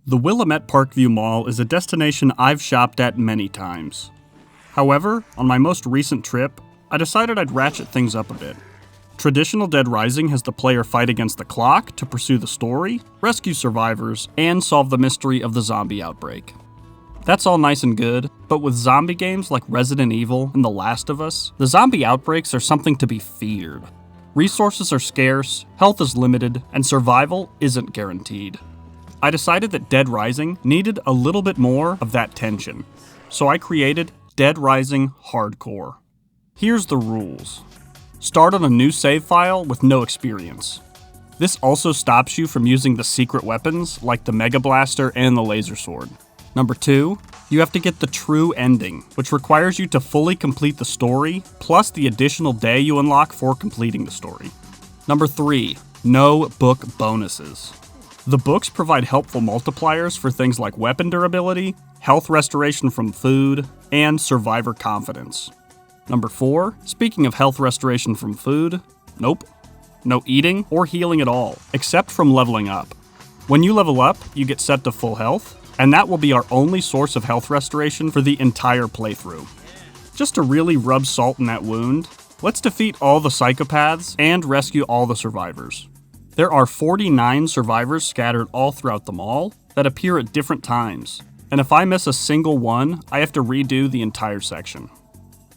The Willamette Parkview Mall is a destination I've shopped at many times. However, on my most recent trip, I decided I'd ratchet things up a bit. Traditional Dead Rising has the player fight against the clock to pursue the story, rescue survivors, and solve the mystery of the zombie outbreak. That's all nice and good, but with zombie games like Resident Evil and The Last of Us, the zombie outbreaks are something to be feared. Resources are scarce, health is limited, and survival isn't guaranteed. I decided that Dead Rising needed a little bit more of that tension, so I created Dead Rising Hardcore. Here's the rules. Start on a new save file with no experience. This also stops you from using the secret weapons like the Mega Blaster and the Laser Sword. Number 2, you have to get the true ending, which requires you to fully complete the story, plus the additional day you unlock for completing the story. Number 3, no book bonuses. The books provide helpful multipliers for things like weapon durability, health restoration from food, and survivor confidence. Number 4, speaking of health restoration from food, nope. No eating or healing at all, except from leveling up. When you level up, you get set to full health, and that will be our only source of health restoration for the entire playthrough. Just to really rub salt in that wound, let's defeat all the psychopaths and rescue all the survivors. There are 49 survivors scattered all throughout the mall that appear at different times, and if I miss a single one, I have to redo the entire section.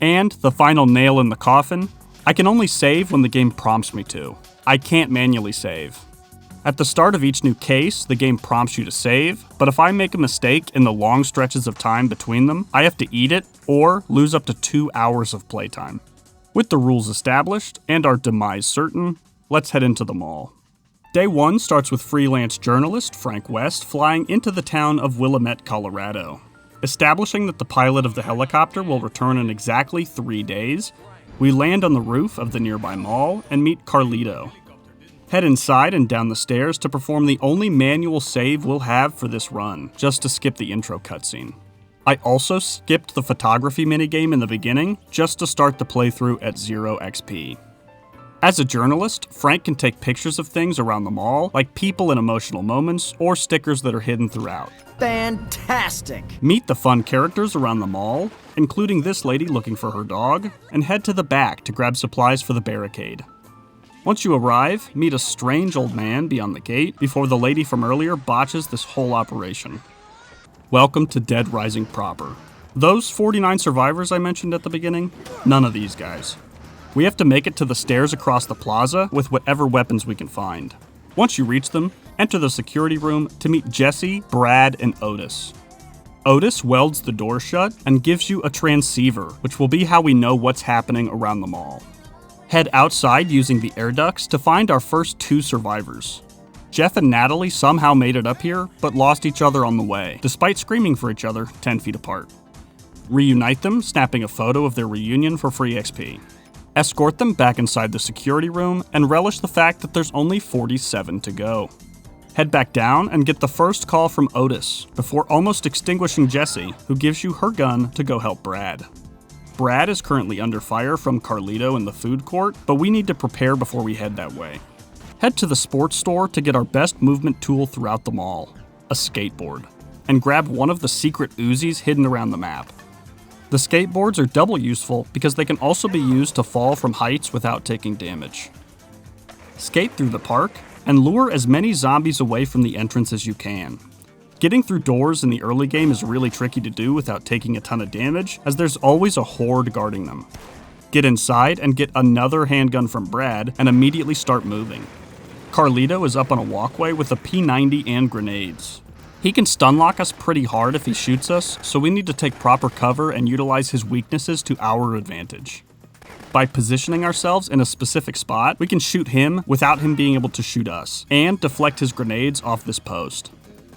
And the final nail in the coffin, I can only save when the game prompts me to. I can't manually save. At the start of each new case, the game prompts you to save, but if I make a mistake in the long stretches of time between them, I have to eat it or lose up to 2 hours of playtime. With the rules established and our demise certain, let's head into the mall. Day 1 starts with freelance journalist Frank West flying into the town of Willamette, Colorado. Establishing that the pilot of the helicopter will return in exactly 3 days, we land on the roof of the nearby mall and meet Carlito. Head inside and down the stairs to perform the only manual save we'll have for this run, just to skip the intro cutscene. I also skipped the photography minigame in the beginning, just to start the playthrough at 0 XP. As a journalist, Frank can take pictures of things around the mall, like people in emotional moments or stickers that are hidden throughout. Fantastic! Meet the fun characters around the mall, including this lady looking for her dog, and head to the back to grab supplies for the barricade. Once you arrive, meet a strange old man beyond the gate before the lady from earlier botches this whole operation. Welcome to Dead Rising proper. Those 49 survivors I mentioned at the beginning, none of these guys. We have to make it to the stairs across the plaza with whatever weapons we can find. Once you reach them, enter the security room to meet Jesse, Brad, and Otis. Otis welds the door shut and gives you a transceiver, which will be how we know what's happening around the mall. Head outside using the air ducts to find our first 2 survivors. Jeff and Natalie somehow made it up here, but lost each other on the way, despite screaming for each other 10 feet apart. Reunite them, snapping a photo of their reunion for free XP. Escort them back inside the security room, and relish the fact that there's only 47 to go. Head back down and get the first call from Otis, before almost extinguishing Jessie, who gives you her gun to go help Brad. Brad is currently under fire from Carlito in the food court, but we need to prepare before we head that way. Head to the sports store to get our best movement tool throughout the mall, a skateboard, and grab one of the secret Uzis hidden around the map. The skateboards are double useful because they can also be used to fall from heights without taking damage. Skate through the park and lure as many zombies away from the entrance as you can. Getting through doors in the early game is really tricky to do without taking a ton of damage, as there's always a horde guarding them. Get inside and get another handgun from Brad and immediately start moving. Carlito is up on a walkway with a P90 and grenades. He can stun lock us pretty hard if he shoots us, so we need to take proper cover and utilize his weaknesses to our advantage. By positioning ourselves in a specific spot, we can shoot him without him being able to shoot us, and deflect his grenades off this post.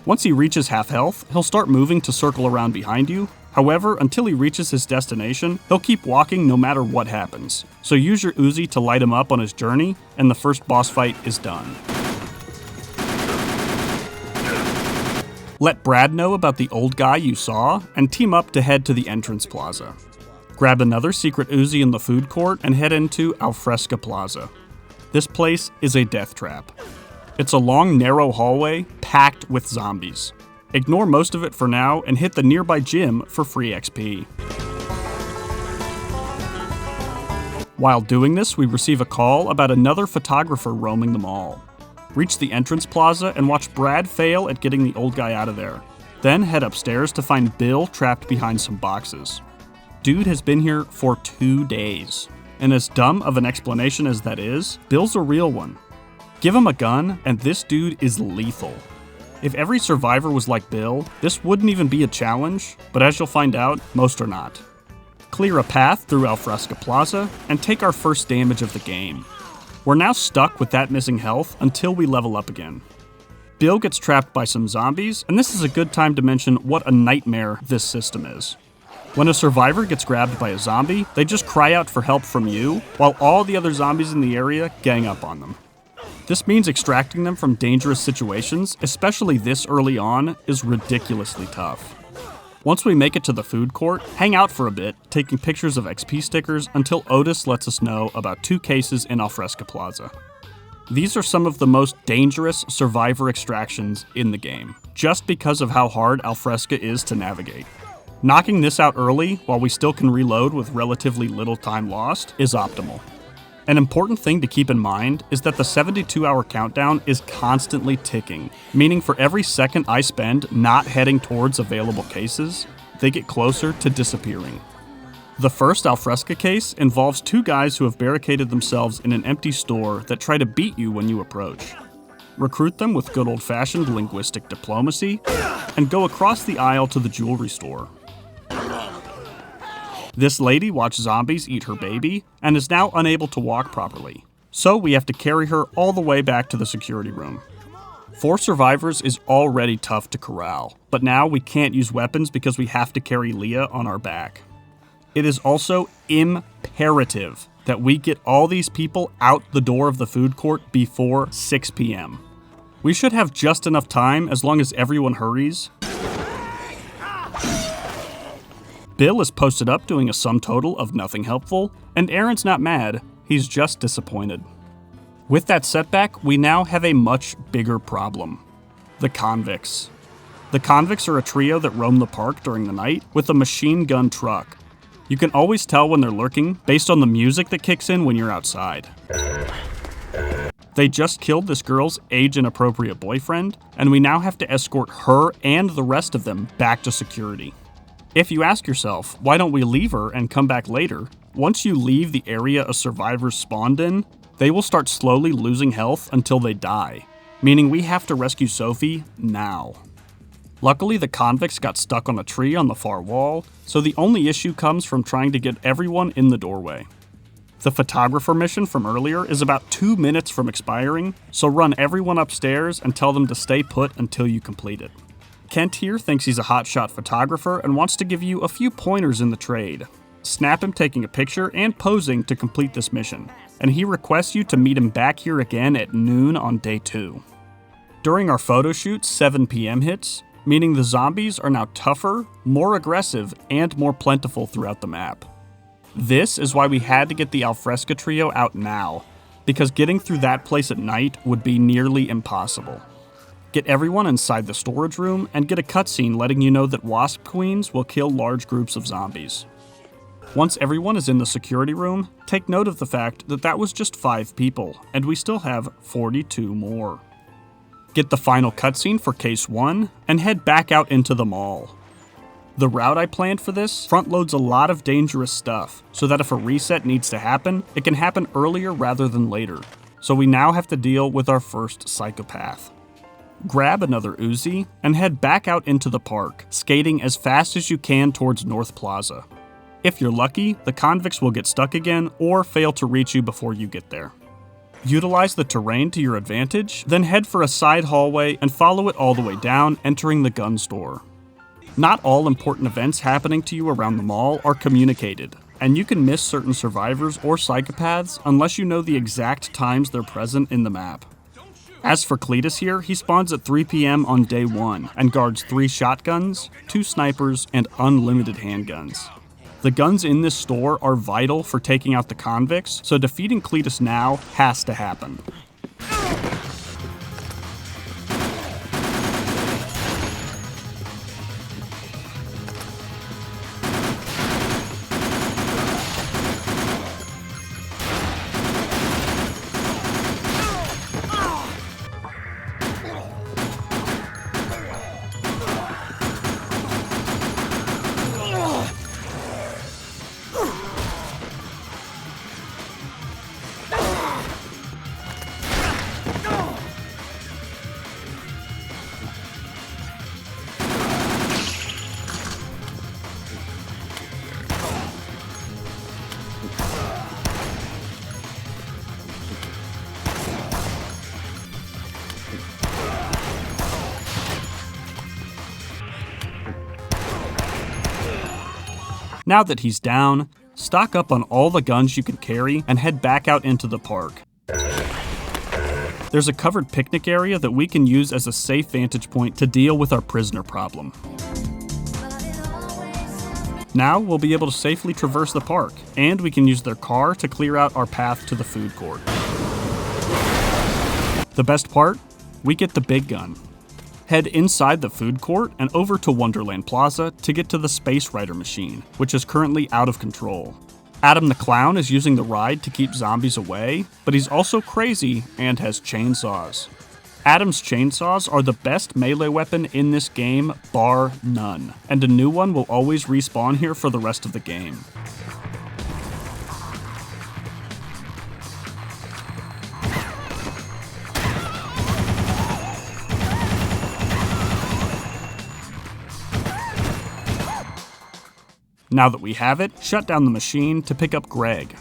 Once he reaches half health, he'll start moving to circle around behind you. However, until he reaches his destination, he'll keep walking no matter what happens. So use your Uzi to light him up on his journey, and the first boss fight is done. Let Brad know about the old guy you saw, and team up to head to the entrance plaza. Grab another secret Uzi in the food court and head into Alfresca Plaza. This place is a death trap. It's a long, narrow hallway packed with zombies. Ignore most of it for now and hit the nearby gym for free XP. While doing this, we receive a call about another photographer roaming the mall. Reach the entrance plaza and watch Brad fail at getting the old guy out of there. Then head upstairs to find Bill trapped behind some boxes. Dude has been here for 2 days. And as dumb of an explanation as that is, Bill's a real one. Give him a gun, and this dude is lethal. If every survivor was like Bill, this wouldn't even be a challenge, but as you'll find out, most are not. Clear a path through Alfresca Plaza, and take our first damage of the game. We're now stuck with that missing health until we level up again. Bill gets trapped by some zombies, and this is a good time to mention what a nightmare this system is. When a survivor gets grabbed by a zombie, they just cry out for help from you, while all the other zombies in the area gang up on them. This means extracting them from dangerous situations, especially this early on, is ridiculously tough. Once we make it to the food court, hang out for a bit, taking pictures of XP stickers until Otis lets us know about 2 cases in Alfresca Plaza. These are some of the most dangerous survivor extractions in the game, just because of how hard Alfresca is to navigate. Knocking this out early, while we still can reload with relatively little time lost, is optimal. An important thing to keep in mind is that the 72-hour countdown is constantly ticking, meaning for every second I spend not heading towards available cases, they get closer to disappearing. The first Alfresca case involves 2 guys who have barricaded themselves in an empty store that try to beat you when you approach. Recruit them with good old-fashioned linguistic diplomacy, and go across the aisle to the jewelry store. This lady watched zombies eat her baby, and is now unable to walk properly. So we have to carry her all the way back to the security room. 4 survivors is already tough to corral, but now we can't use weapons because we have to carry Leah on our back. It is also imperative that we get all these people out the door of the food court before 6 p.m. We should have just enough time as long as everyone hurries. Bill is posted up doing a sum total of nothing helpful, and Aaron's not mad, he's just disappointed. With that setback, we now have a much bigger problem. The convicts. The convicts are a trio that roam the park during the night with a machine gun truck. You can always tell when they're lurking based on the music that kicks in when you're outside. They just killed this girl's age-inappropriate boyfriend, and we now have to escort her and the rest of them back to security. If you ask yourself, why don't we leave her and come back later? Once you leave the area a survivor spawned in, they will start slowly losing health until they die, meaning we have to rescue Sophie now. Luckily, the convicts got stuck on a tree on the far wall, so the only issue comes from trying to get everyone in the doorway. The photographer mission from earlier is about 2 minutes from expiring, so run everyone upstairs and tell them to stay put until you complete it. Kent here thinks he's a hotshot photographer and wants to give you a few pointers in the trade. Snap him taking a picture and posing to complete this mission, and he requests you to meet him back here again at noon on day 2. During our photo shoot, 7 p.m. hits, meaning the zombies are now tougher, more aggressive, and more plentiful throughout the map. This is why we had to get the Alfresca trio out now, because getting through that place at night would be nearly impossible. Get everyone inside the storage room and get a cutscene letting you know that wasp queens will kill large groups of zombies. Once everyone is in the security room, take note of the fact that that was just 5 people, and we still have 42 more. Get the final cutscene for Case 1, and head back out into the mall. The route I planned for this front loads a lot of dangerous stuff, so that if a reset needs to happen, it can happen earlier rather than later. So we now have to deal with our first psychopath. Grab another Uzi, and head back out into the park, skating as fast as you can towards North Plaza. If you're lucky, the convicts will get stuck again or fail to reach you before you get there. Utilize the terrain to your advantage, then head for a side hallway and follow it all the way down, entering the gun store. Not all important events happening to you around the mall are communicated, and you can miss certain survivors or psychopaths unless you know the exact times they're present in the map. As for Cletus here, he spawns at 3 p.m. on day 1 and guards 3 shotguns, 2 snipers, and unlimited handguns. The guns in this store are vital for taking out the convicts, so defeating Cletus now has to happen. Now that he's down, stock up on all the guns you can carry and head back out into the park. There's a covered picnic area that we can use as a safe vantage point to deal with our prisoner problem. Now we'll be able to safely traverse the park, and we can use their car to clear out our path to the food court. The best part? We get the big gun. Head inside the food court and over to Wonderland Plaza to get to the Space Rider machine, which is currently out of control. Adam the Clown is using the ride to keep zombies away, but he's also crazy and has chainsaws. Adam's chainsaws are the best melee weapon in this game, bar none, and a new one will always respawn here for the rest of the game. Now that we have it, shut down the machine to pick up Greg.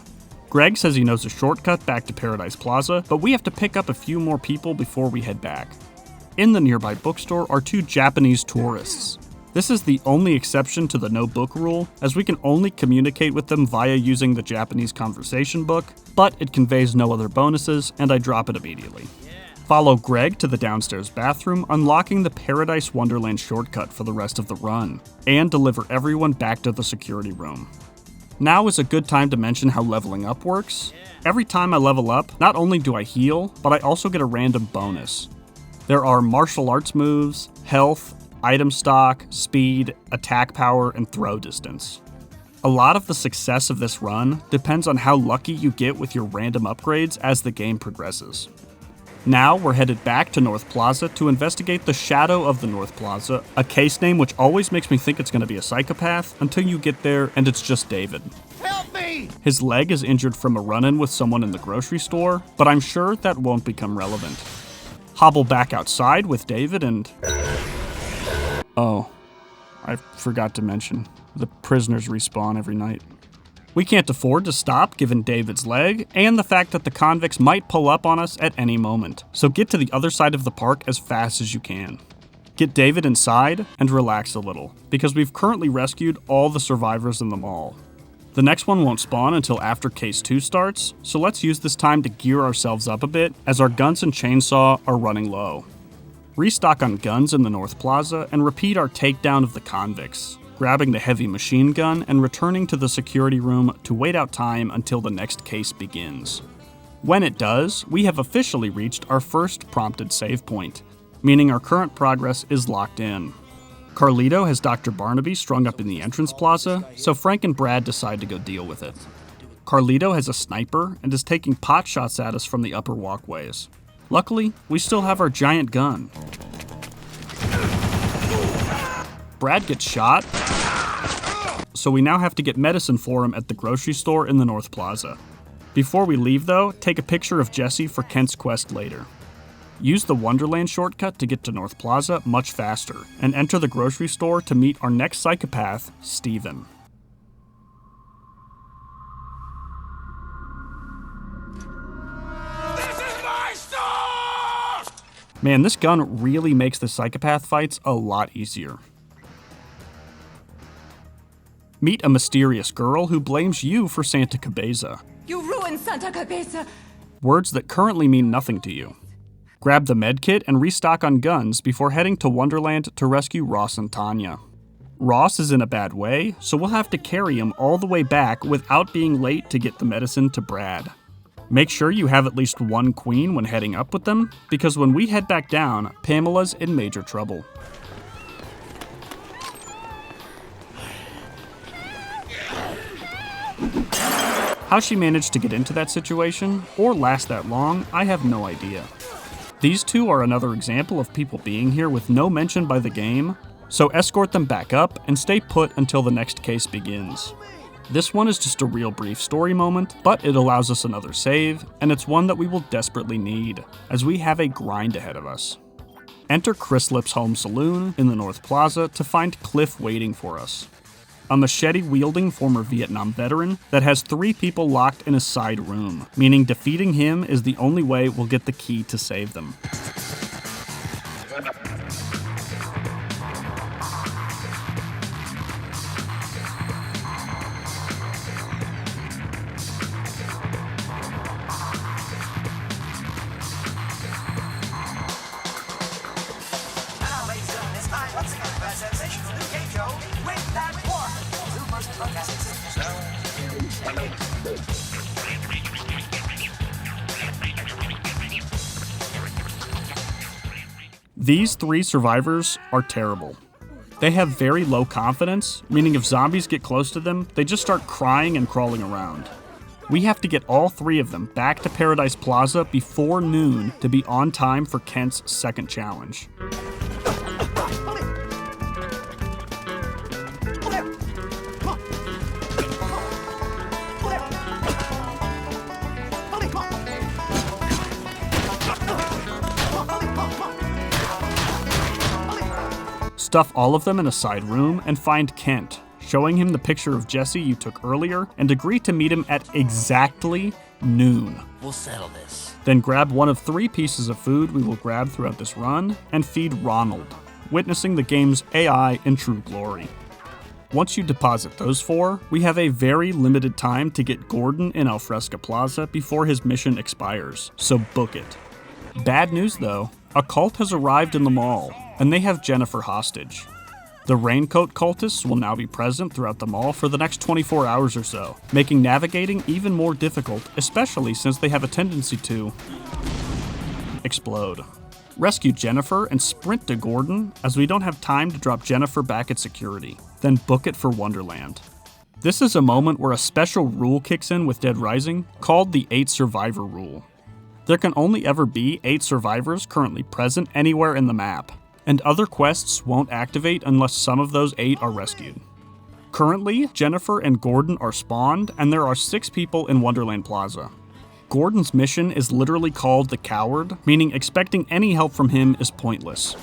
Greg says he knows a shortcut back to Paradise Plaza, but we have to pick up a few more people before we head back. In the nearby bookstore are 2 Japanese tourists. This is the only exception to the no book rule, as we can only communicate with them via using the Japanese conversation book, but it conveys no other bonuses, and I drop it immediately. Follow Greg to the downstairs bathroom, unlocking the Paradise Wonderland shortcut for the rest of the run, and deliver everyone back to the security room. Now is a good time to mention how leveling up works. Every time I level up, not only do I heal, but I also get a random bonus. There are martial arts moves, health, item stock, speed, attack power, and throw distance. A lot of the success of this run depends on how lucky you get with your random upgrades as the game progresses. Now we're headed back to North Plaza to investigate the Shadow of the North Plaza, a case name which always makes me think it's going to be a psychopath until you get there and it's just David. Help me! His leg is injured from a run-in with someone in the grocery store, but I'm sure that won't become relevant. Hobble back outside with David and... Oh, I forgot to mention, the prisoners respawn every night. We can't afford to stop given David's leg, and the fact that the convicts might pull up on us at any moment, so get to the other side of the park as fast as you can. Get David inside and relax a little, because we've currently rescued all the survivors in the mall. The next one won't spawn until after Case 2 starts, so let's use this time to gear ourselves up a bit, as our guns and chainsaw are running low. Restock on guns in the North Plaza, and repeat our takedown of the convicts, grabbing the heavy machine gun and returning to the security room to wait out time until the next case begins. When it does, we have officially reached our first prompted save point, meaning our current progress is locked in. Carlito has Dr. Barnaby strung up in the entrance plaza, so Frank and Brad decide to go deal with it. Carlito has a sniper and is taking pot shots at us from the upper walkways. Luckily, we still have our giant gun. Brad gets shot, so we now have to get medicine for him at the grocery store in the North Plaza. Before we leave though, take a picture of Jesse for Kent's quest later. Use the Wonderland shortcut to get to North Plaza much faster, and enter the grocery store to meet our next psychopath, Steven. This is my store! Man, this gun really makes the psychopath fights a lot easier. Meet a mysterious girl who blames you for Santa Cabeza. You ruined Santa Cabeza! Words that currently mean nothing to you. Grab the medkit and restock on guns before heading to Wonderland to rescue Ross and Tanya. Ross is in a bad way, so we'll have to carry him all the way back without being late to get the medicine to Brad. Make sure you have at least one queen when heading up with them, because when we head back down, Pamela's in major trouble. How she managed to get into that situation, or last that long, I have no idea. These two are another example of people being here with no mention by the game, so escort them back up and stay put until the next case begins. This one is just a real brief story moment, but it allows us another save, and it's one that we will desperately need, as we have a grind ahead of us. Enter Chris Lip's home saloon in the North Plaza to find Cliff waiting for us. A machete-wielding former Vietnam veteran that has 3 people locked in a side room, meaning defeating him is the only way we'll get the key to save them. These 3 survivors are terrible. They have very low confidence, meaning if zombies get close to them, they just start crying and crawling around. We have to get all 3 of them back to Paradise Plaza before noon to be on time for Kent's second challenge. Stuff all of them in a side room and find Kent, showing him the picture of Jesse you took earlier, and agree to meet him at exactly noon. We'll settle this. Then grab one of 3 pieces of food we will grab throughout this run, and feed Ronald, witnessing the game's AI in true glory. Once you deposit those 4, we have a very limited time to get Gordon in Alfresca Plaza before his mission expires, so book it. Bad news though, a cult has arrived in the mall, and they have Jennifer hostage. The raincoat cultists will now be present throughout the mall for the next 24 hours or so, making navigating even more difficult, especially since they have a tendency to explode. Rescue Jennifer and sprint to Gordon, as we don't have time to drop Jennifer back at security, then book it for Wonderland. This is a moment where a special rule kicks in with Dead Rising, called the 8 Survivor Rule. There can only ever be 8 survivors currently present anywhere in the map, and other quests won't activate unless some of those 8 are rescued. Currently, Jennifer and Gordon are spawned, and there are 6 people in Wonderland Plaza. Gordon's mission is literally called the Coward, meaning expecting any help from him is pointless.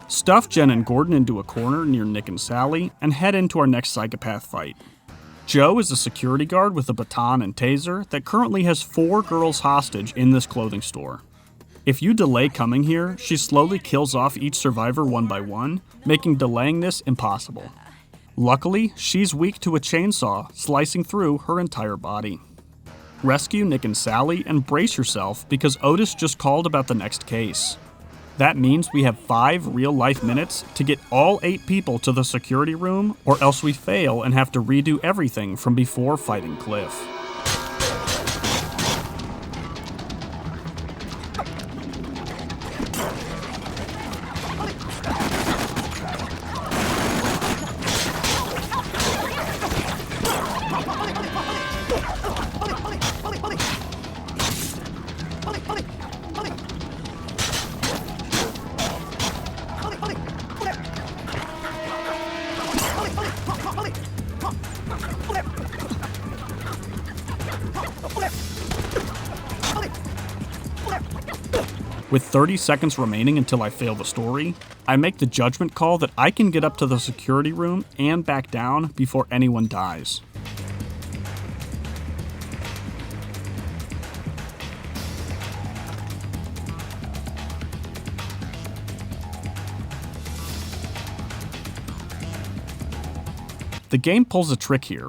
Stuff Jen and Gordon into a corner near Nick and Sally, and head into our next psychopath fight. Joe is a security guard with a baton and taser that currently has 4 girls hostage in this clothing store. If you delay coming here, she slowly kills off each survivor one by one, making delaying this impossible. Luckily, she's weak to a chainsaw, slicing through her entire body. Rescue Nick and Sally and brace yourself because Otis just called about the next case. That means we have 5 real-life minutes to get all 8 people to the security room, or else we fail and have to redo everything from before fighting Cliff. With 30 seconds remaining until I fail the story, I make the judgment call that I can get up to the security room and back down before anyone dies. The game pulls a trick here.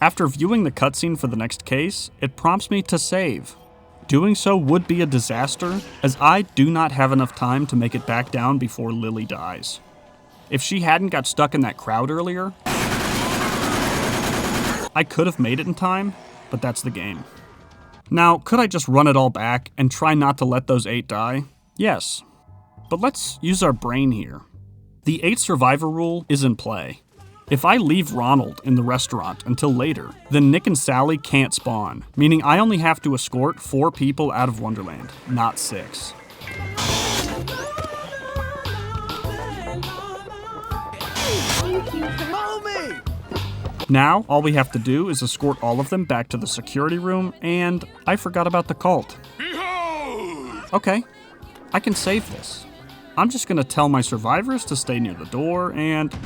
After viewing the cutscene for the next case, it prompts me to save. Doing so would be a disaster, as I do not have enough time to make it back down before Lily dies. If she hadn't got stuck in that crowd earlier, I could have made it in time, but that's the game. Now, could I just run it all back and try not to let those 8 die? Yes. But let's use our brain here. The 8 survivor rule is in play. If I leave Ronald in the restaurant until later, then Nick and Sally can't spawn, meaning I only have to escort 4 people out of Wonderland, not 6. Now, all we have to do is escort all of them back to the security room, and I forgot about the cult. Okay, I can save this. I'm just gonna tell my survivors to stay near the door, and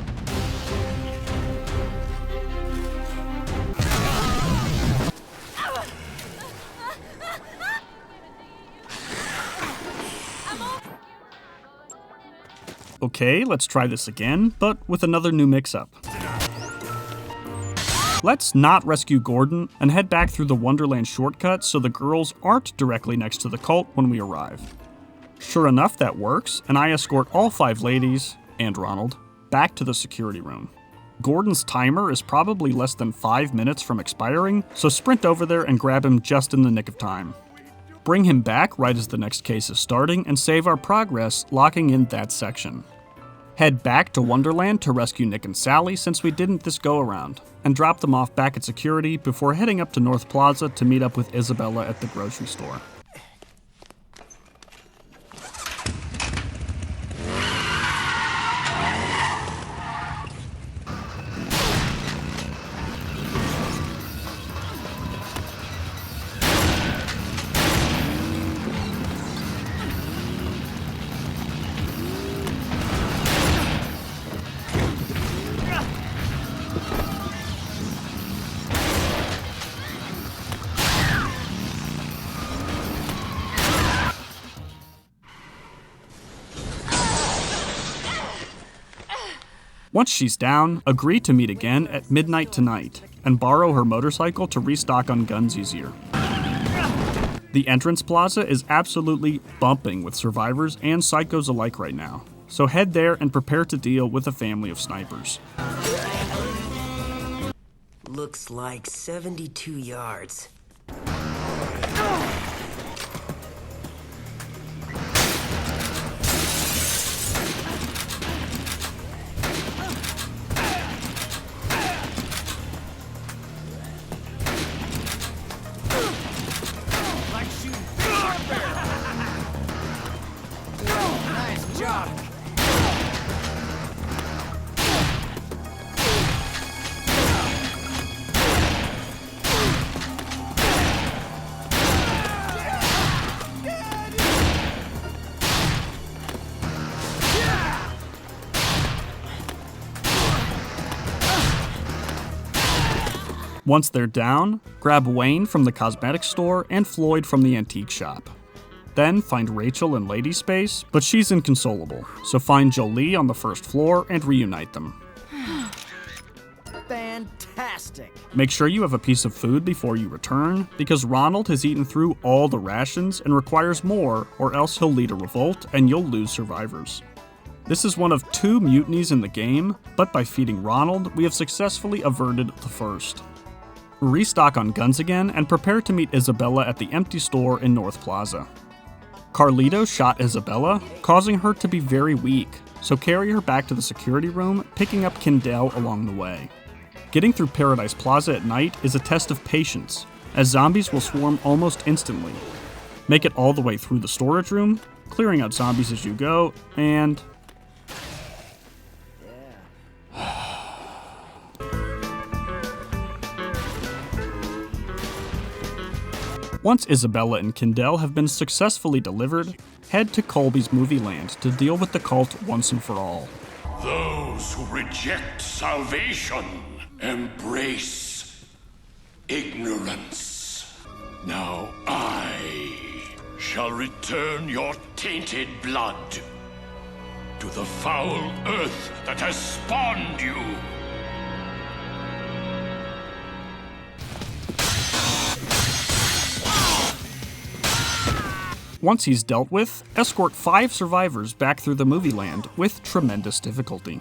okay, let's try this again, but with another new mix-up. Let's not rescue Gordon and head back through the Wonderland shortcut so the girls aren't directly next to the cult when we arrive. Sure enough, that works, and I escort all 5 ladies, and Ronald, back to the security room. Gordon's timer is probably less than 5 minutes from expiring, so sprint over there and grab him just in the nick of time. Bring him back right as the next case is starting and save our progress, locking in that section. Head back to Wonderland to rescue Nick and Sally since we didn't this go around, and drop them off back at security before heading up to North Plaza to meet up with Isabella at the grocery store. Once she's down, agree to meet again at midnight tonight, and borrow her motorcycle to restock on guns easier. The entrance plaza is absolutely bumping with survivors and psychos alike right now, so head there and prepare to deal with a family of snipers. Looks like 72 yards. Nice job. Once they're down, grab Wayne from the cosmetics store and Floyd from the antique shop. Then find Rachel in Lady Space, but she's inconsolable, so find Jolie on the first floor and reunite them. Fantastic. Make sure you have a piece of food before you return, because Ronald has eaten through all the rations and requires more, or else he'll lead a revolt and you'll lose survivors. This is one of 2 mutinies in the game, but by feeding Ronald, we have successfully averted the first. Restock on guns again and prepare to meet Isabella at the empty store in North Plaza. Carlito shot Isabella, causing her to be very weak, so carry her back to the security room, picking up Kindell along the way. Getting through Paradise Plaza at night is a test of patience, as zombies will swarm almost instantly. Make it all the way through the storage room, clearing out zombies as you go, and... Once Isabella and Kindell have been successfully delivered, head to Colby's Movie Land to deal with the cult once and for all. Those who reject salvation embrace ignorance. Now I shall return your tainted blood to the foul earth that has spawned you. Once he's dealt with, escort 5 survivors back through the movie land with tremendous difficulty.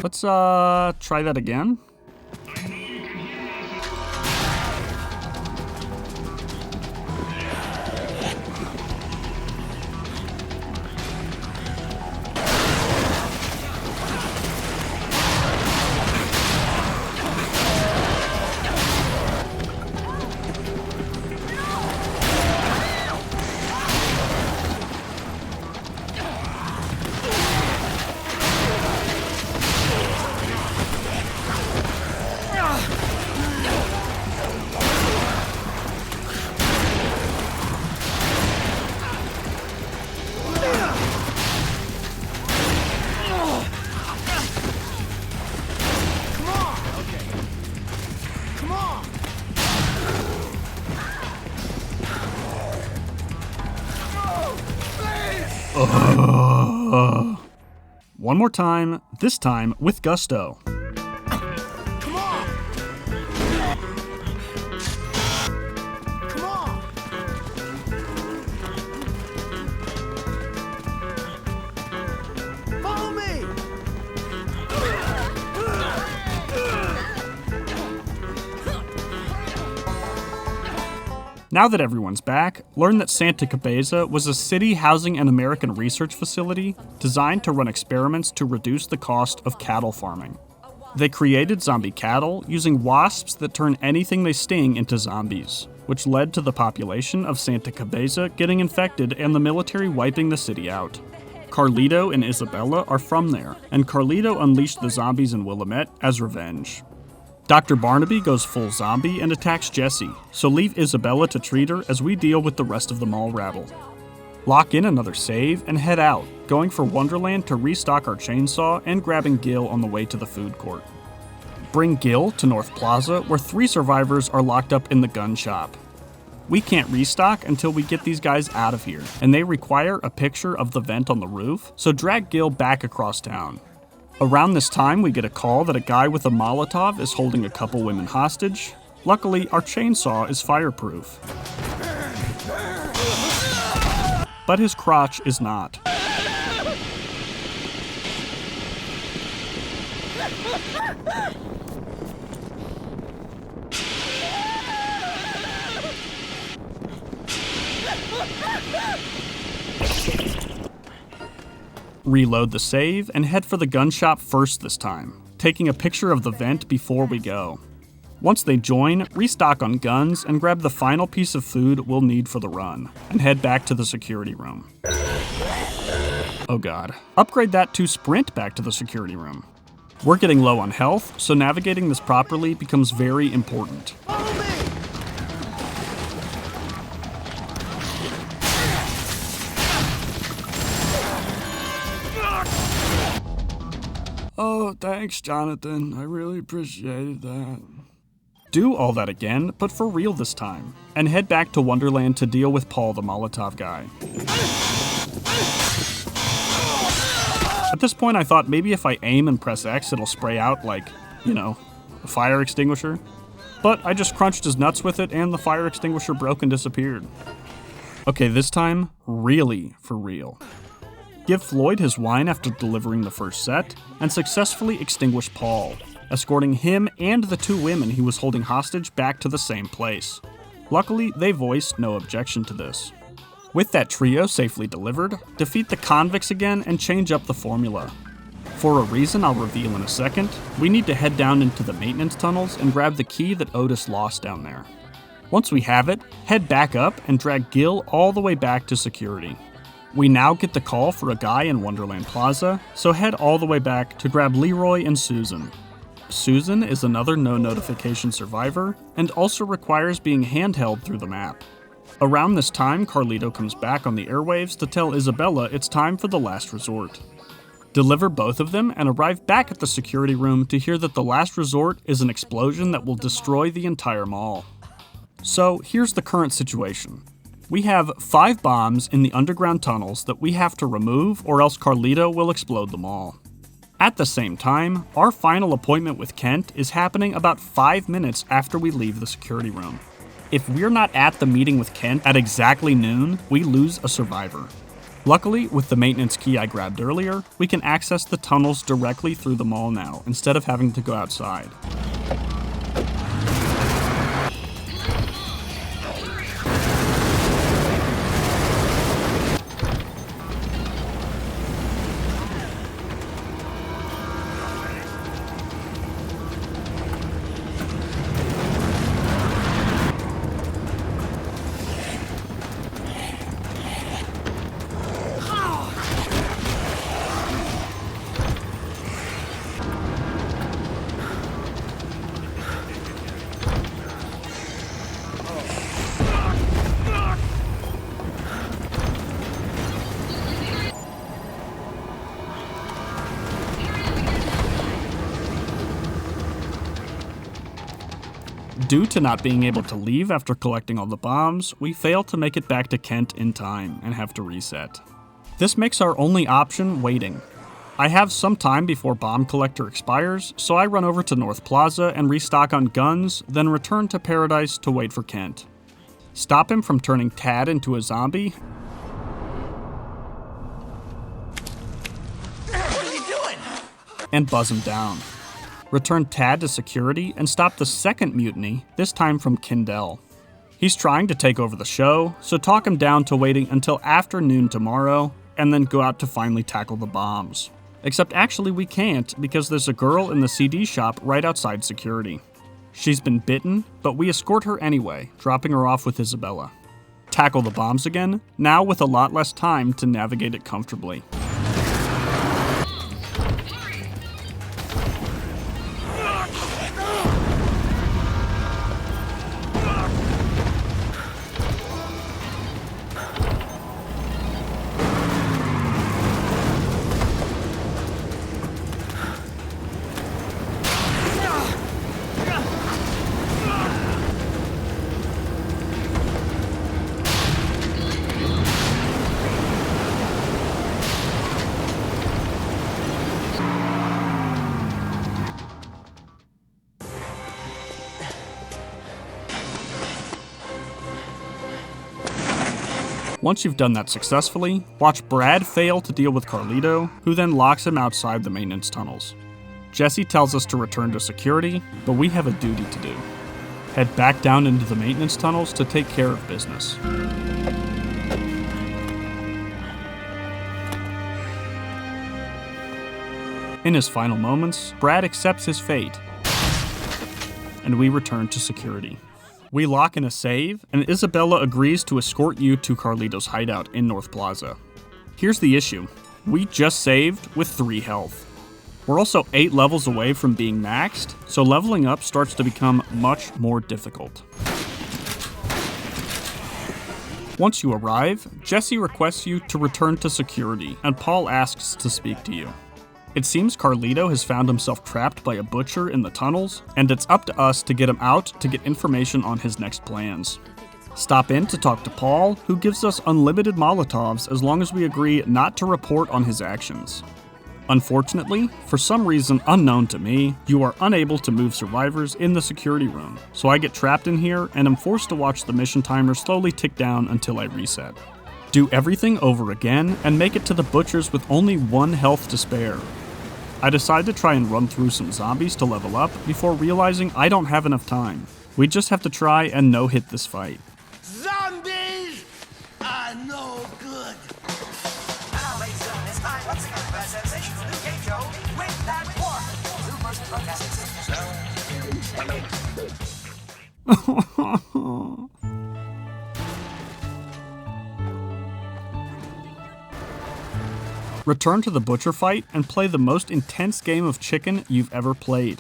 Let's try that again. One more time, this time with gusto. Come on! Come on! Now that everyone's back, learn that Santa Cabeza was a city housing an American research facility designed to run experiments to reduce the cost of cattle farming. They created zombie cattle using wasps that turn anything they sting into zombies, which led to the population of Santa Cabeza getting infected and the military wiping the city out. Carlito and Isabella are from there, and Carlito unleashed the zombies in Willamette as revenge. Dr. Barnaby goes full zombie and attacks Jessie, so leave Isabella to treat her as we deal with the rest of the mall rabble. Lock in another save and head out, going for Wonderland to restock our chainsaw and grabbing Gil on the way to the food court. Bring Gil to North Plaza, where 3 survivors are locked up in the gun shop. We can't restock until we get these guys out of here, and they require a picture of the vent on the roof, so drag Gil back across town. Around this time, we get a call that a guy with a Molotov is holding a couple women hostage. Luckily, our chainsaw is fireproof. But his crotch is not. Reload the save and head for the gun shop first this time, taking a picture of the vent before we go. Once they join, restock on guns and grab the final piece of food we'll need for the run, and head back to the security room. Oh god. Upgrade that to sprint back to the security room. We're getting low on health, so navigating this properly becomes very important. Oh, thanks, Jonathan. I really appreciated that. Do all that again, but for real this time, and head back to Wonderland to deal with Paul the Molotov guy. At this point, I thought maybe if I aim and press X, it'll spray out like, a fire extinguisher. But I just crunched his nuts with it, and the fire extinguisher broke and disappeared. Okay, this time, really for real. Give Floyd his wine after delivering the first set, and successfully extinguish Paul, escorting him and the 2 women he was holding hostage back to the same place. Luckily, they voiced no objection to this. With that trio safely delivered, defeat the convicts again and change up the formula. For a reason I'll reveal in a second, we need to head down into the maintenance tunnels and grab the key that Otis lost down there. Once we have it, head back up and drag Gil all the way back to security. We now get the call for a guy in Wonderland Plaza, so head all the way back to grab Leroy and Susan. Susan is another no-notification survivor, and also requires being handheld through the map. Around this time, Carlito comes back on the airwaves to tell Isabella it's time for the last resort. Deliver both of them and arrive back at the security room to hear that the last resort is an explosion that will destroy the entire mall. So here's the current situation. We have 5 bombs in the underground tunnels that we have to remove, or else Carlito will explode them all. At the same time, our final appointment with Kent is happening about 5 minutes after we leave the security room. If we're not at the meeting with Kent at exactly noon, we lose a survivor. Luckily, with the maintenance key I grabbed earlier, we can access the tunnels directly through the mall now, instead of having to go outside. Due to not being able to leave after collecting all the bombs, we fail to make it back to Kent in time and have to reset. This makes our only option waiting. I have some time before bomb collector expires, so I run over to North Plaza and restock on guns, then return to Paradise to wait for Kent. Stop him from turning Tad into a zombie. What are you doing? And buzz him down. Return Tad to security and stop the second mutiny, this time from Kindell. He's trying to take over the show, so talk him down to waiting until afternoon tomorrow, and then go out to finally tackle the bombs. Except actually we can't, because there's a girl in the CD shop right outside security. She's been bitten, but we escort her anyway, dropping her off with Isabella. Tackle the bombs again, now with a lot less time to navigate it comfortably. Once you've done that successfully, watch Brad fail to deal with Carlito, who then locks him outside the maintenance tunnels. Jesse tells us to return to security, but we have a duty to do. Head back down into the maintenance tunnels to take care of business. In his final moments, Brad accepts his fate, and we return to security. We lock in a save, and Isabella agrees to escort you to Carlito's hideout in North Plaza. Here's the issue. We just saved with 3 health. We're also 8 levels away from being maxed, so leveling up starts to become much more difficult. Once you arrive, Jesse requests you to return to security, and Paul asks to speak to you. It seems Carlito has found himself trapped by a butcher in the tunnels, and it's up to us to get him out to get information on his next plans. Stop in to talk to Paul, who gives us unlimited Molotovs as long as we agree not to report on his actions. Unfortunately, for some reason unknown to me, you are unable to move survivors in the security room, so I get trapped in here and am forced to watch the mission timer slowly tick down until I reset. Do everything over again and make it to the butchers with only 1 health to spare. I decide to try and run through some zombies to level up before realizing I don't have enough time. We just have to try and no-hit this fight. Zombies are no good. Now, ladies and gentlemen, it's time once again for a sensational new game show with that war. Two first broadcasting systems. Return to the butcher fight and play the most intense game of chicken you've ever played.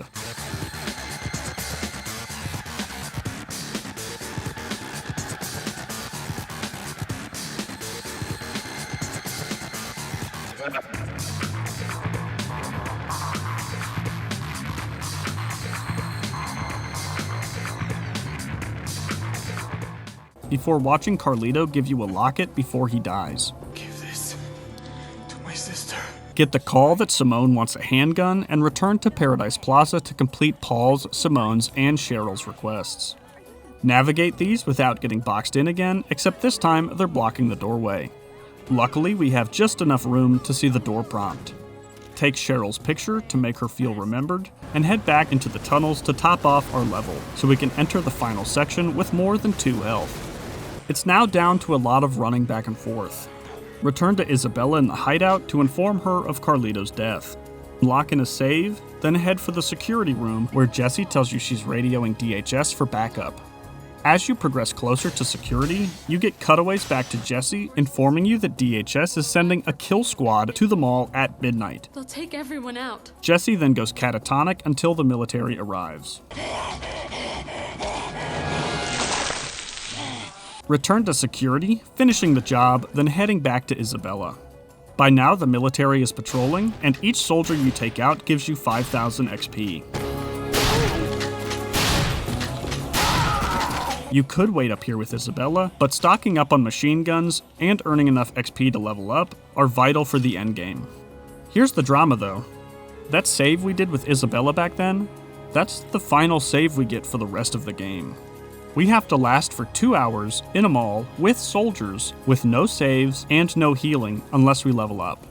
Before watching Carlito give you a locket before he dies. Get the call that Simone wants a handgun, and return to Paradise Plaza to complete Paul's, Simone's, and Cheryl's requests. Navigate these without getting boxed in again, except this time they're blocking the doorway. Luckily, we have just enough room to see the door prompt. Take Cheryl's picture to make her feel remembered, and head back into the tunnels to top off our level, so we can enter the final section with more than 2 health. It's now down to a lot of running back and forth. Return to Isabella in the hideout to inform her of Carlito's death. Lock in a save, then head for the security room where Jesse tells you she's radioing DHS for backup. As you progress closer to security, you get cutaways back to Jesse informing you that DHS is sending a kill squad to the mall at midnight. They'll take everyone out. Jesse then goes catatonic until the military arrives. Return to security, finishing the job, then heading back to Isabella. By now, the military is patrolling, and each soldier you take out gives you 5,000 XP. You could wait up here with Isabella, but stocking up on machine guns and earning enough XP to level up are vital for the endgame. Here's the drama though. That save we did with Isabella back then, that's the final save we get for the rest of the game. We have to last for 2 hours in a mall with soldiers with no saves and no healing unless we level up.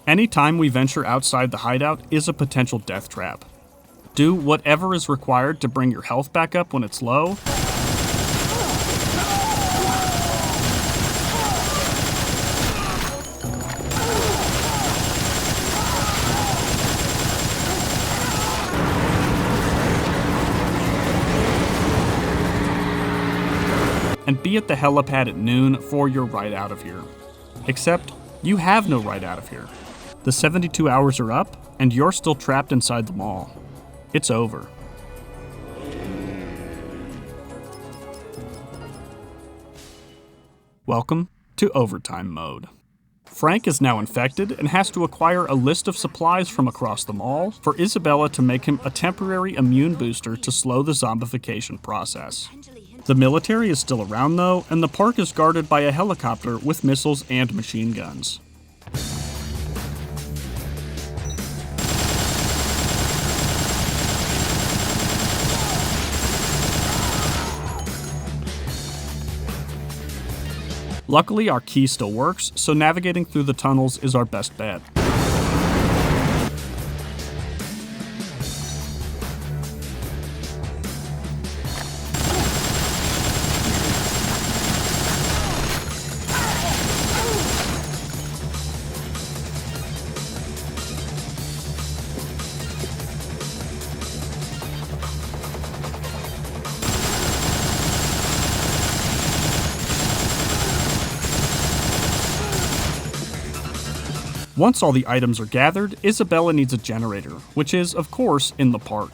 Any time we venture outside the hideout is a potential death trap. Do whatever is required to bring your health back up when it's low, and be at the helipad at noon for your ride out of here. Except, you have no ride out of here. The 72 hours are up, and you're still trapped inside the mall. It's over. Welcome to Overtime Mode. Frank is now infected and has to acquire a list of supplies from across the mall for Isabella to make him a temporary immune booster to slow the zombification process. The military is still around though, and the park is guarded by a helicopter with missiles and machine guns. Luckily, our key still works, so navigating through the tunnels is our best bet. Once all the items are gathered, Isabella needs a generator, which is, of course, in the park.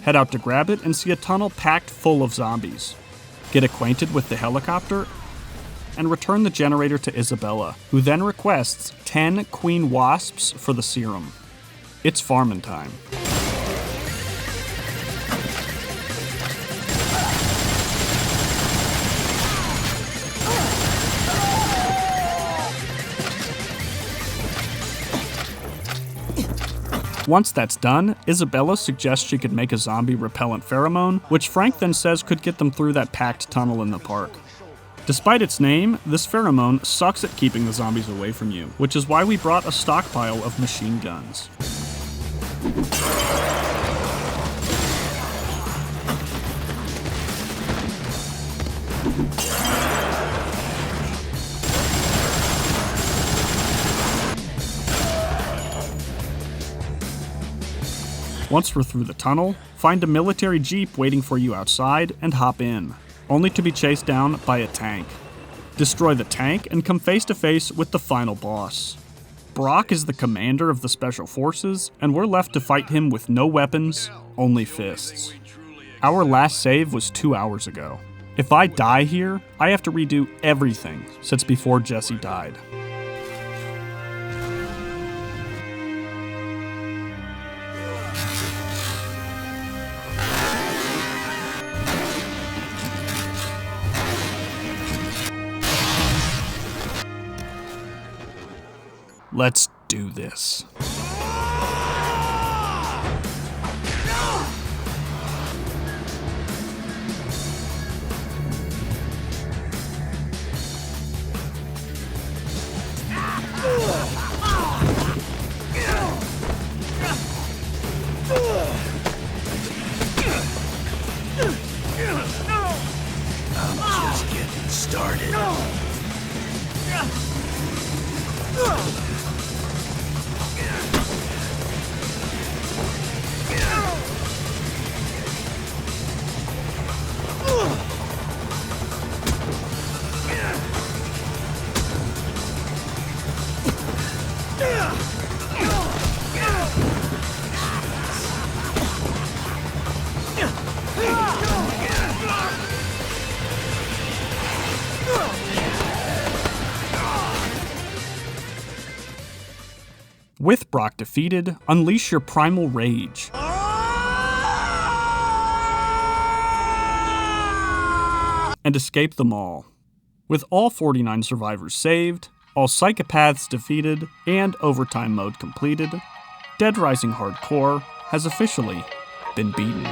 Head out to grab it and see a tunnel packed full of zombies. Get acquainted with the helicopter, and return the generator to Isabella, who then requests 10 queen wasps for the serum. It's farming time. Once that's done, Isabella suggests she could make a zombie repellent pheromone, which Frank then says could get them through that packed tunnel in the park. Despite its name, this pheromone sucks at keeping the zombies away from you, which is why we brought a stockpile of machine guns. Once we're through the tunnel, find a military jeep waiting for you outside and hop in, only to be chased down by a tank. Destroy the tank and come face to face with the final boss. Brock is the commander of the special forces, and we're left to fight him with no weapons, only fists. Our last save was 2 hours ago. If I die here, I have to redo everything since before Jesse died. Let's do this. I'm just getting started. With Brock defeated, unleash your primal rage. And escape the mall. With all 49 survivors saved, all psychopaths defeated, and overtime mode completed, Dead Rising Hardcore has officially been beaten.